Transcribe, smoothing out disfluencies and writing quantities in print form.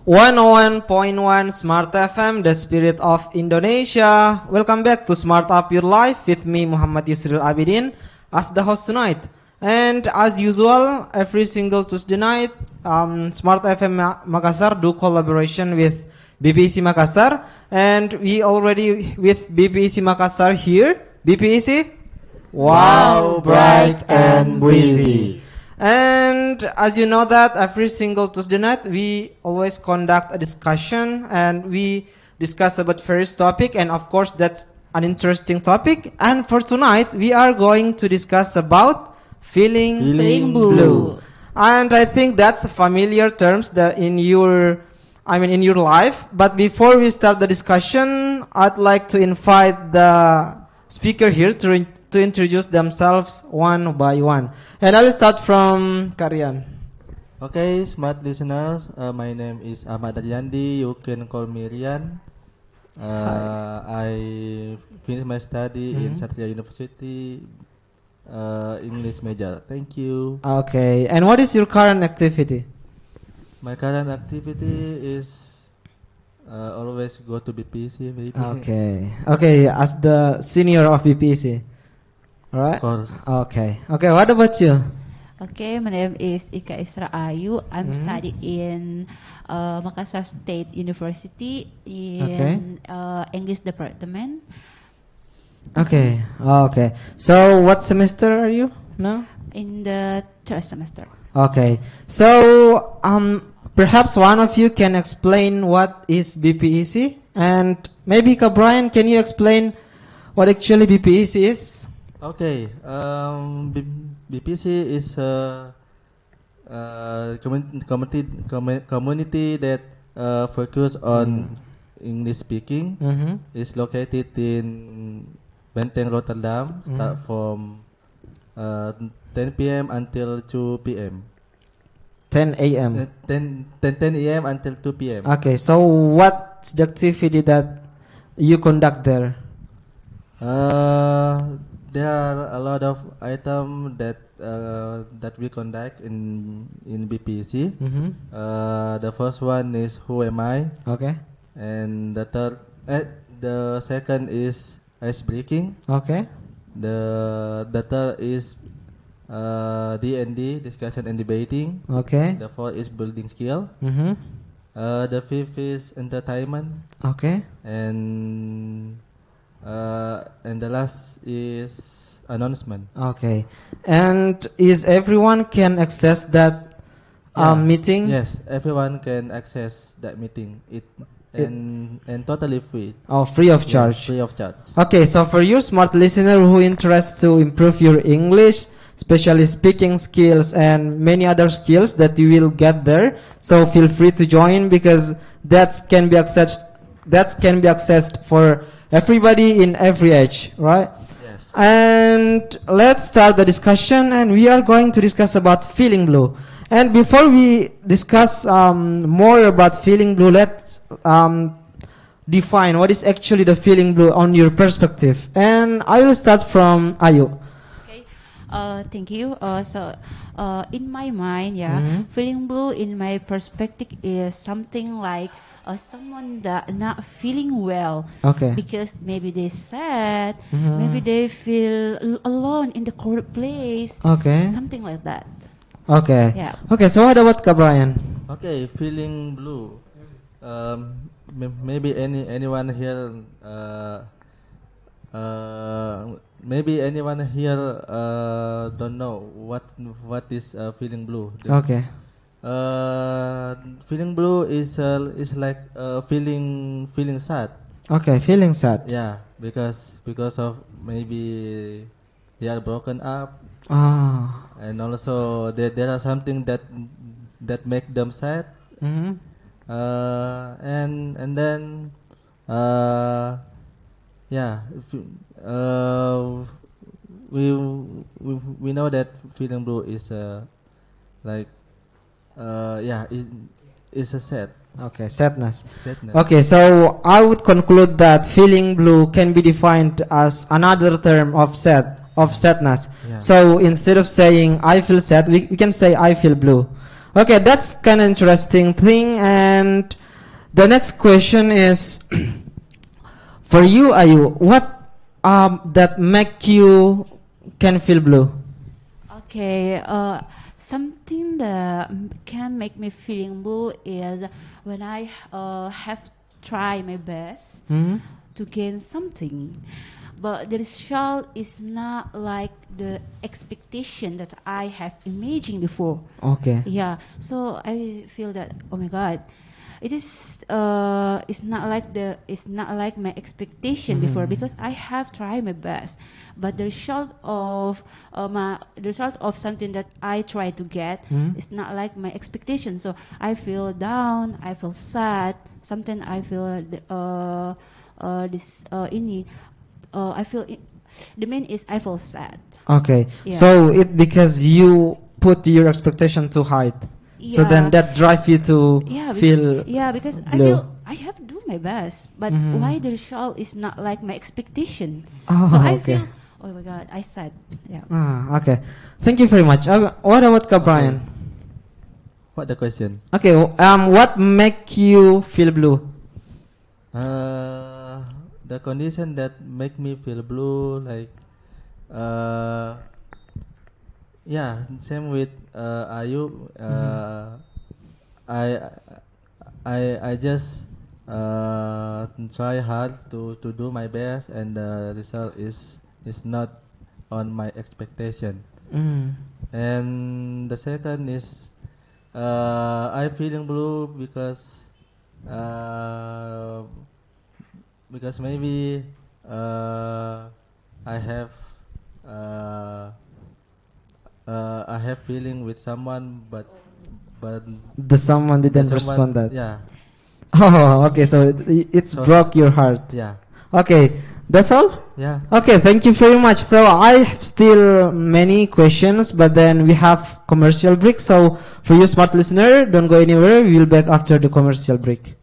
101.1 Smart FM, the spirit of Indonesia. Welcome back to Smart Up Your Life with me, Muhammad Yusril Abidin, as the host tonight. And as usual, every single Tuesday night, Smart FM Makassar do collaboration with BPEC Makassar. And we already with BPEC Makassar here. BPEC? Wow, bright and breezy. And as you know that every single Tuesday night we always conduct a discussion and we discuss about various topic, and of course that's an interesting topic. And for tonight we are going to discuss about feeling blue. And I think that's a familiar terms that in your life. But before we start the discussion, I'd like to invite the speaker here to introduce themselves one by one. And I will start from Karyan. Okay, smart listeners, my name is Ahmad Aryandi. You can call me Rian. I finished my study in Satria University, English major. Thank you. Okay, and what is your current activity? My current activity is always go to BPC. Maybe. Okay, as the senior of BPC. All right. Of course. Okay. What about you? Okay, my name is Ika Isra Ayu. I'm studying in Makassar State University in English department. Okay. So what semester are you now? In the third semester. Okay. So perhaps one of you can explain what is BPEC, and maybe Brian, can you explain what actually BPEC is? Okay, BPC is a community that focus on English speaking. Is located in Benteng, Rotterdam. Start from 10 p.m. until 2 p.m. 10 a.m. 10 a.m. until 2 p.m. Okay, so what's the activity that you conduct there? There are a lot of items that we conduct in BPC. The first one is Who Am I? Okay. And the second is ice breaking. Okay. The third is D&D, discussion and debating. Okay. The fourth is building skill. The fifth is entertainment. Okay. And the last is announcement. Okay. And is everyone can access that meeting? Yes, everyone can access that meeting. And totally free. Oh, free of charge. Yes, free of charge. Okay, so for you smart listener who interested to improve your English, especially speaking skills and many other skills that you will get there, so feel free to join, because that can be accessed for everybody in every age, right? Yes. And let's start the discussion, and we are going to discuss about feeling blue. And before we discuss more about feeling blue, let's define what is actually the feeling blue on your perspective. And I will start from Ayu. Okay, thank you. In my mind, feeling blue in my perspective is something like someone that not feeling well. Okay. Because maybe they sad, maybe they feel alone in the cold place. Okay. Something like that. Okay. Yeah. Okay, so what about Brian? Okay, feeling blue. Maybe anyone here don't know what is feeling blue. Okay. Feeling blue is like feeling sad. Okay, feeling sad. Yeah, because of maybe they are broken up. And also there are something that make them sad. And then we know that feeling blue is it's a sad. Okay, sadness. Okay, so I would conclude that feeling blue can be defined as another term of sadness. Yeah. So instead of saying I feel sad, we can say I feel blue. Okay, that's kind of interesting thing. And the next question is, for you, Ayu, what that make you can feel blue? Okay, something that can make me feeling blue is when I have tried my best to gain something, but the result is not like the expectation that I have imagined before. Okay. Yeah, so I feel that, oh my God, it is it's not like my expectation before, because I have tried my best, but the result of something that I try to get is not like my expectation. So I feel down, I feel sad. Sometimes I feel the main is I feel sad. Okay. Yeah. So it because you put your expectation too high. So then that drive you to feel because I blue. feel I have to do my best, but why the result is not like my expectation? Oh, So I okay. feel, oh my God, I said, yeah. Okay. Thank you very much. What about Kak Brian? What the question? Okay. What make you feel blue? The condition that make me feel blue, like, yeah, same with Ayu. I just try hard to do my best, and the result is not on my expectation. And the second is I feeling blue because maybe I have feeling with someone, but The someone didn't respond that. Yeah. Oh, okay. So it's broke your heart. Yeah. Okay, that's all? Yeah. Okay, thank you very much. So I have still many questions, but then we have commercial break. So for you smart listener, don't go anywhere. We will back after the commercial break.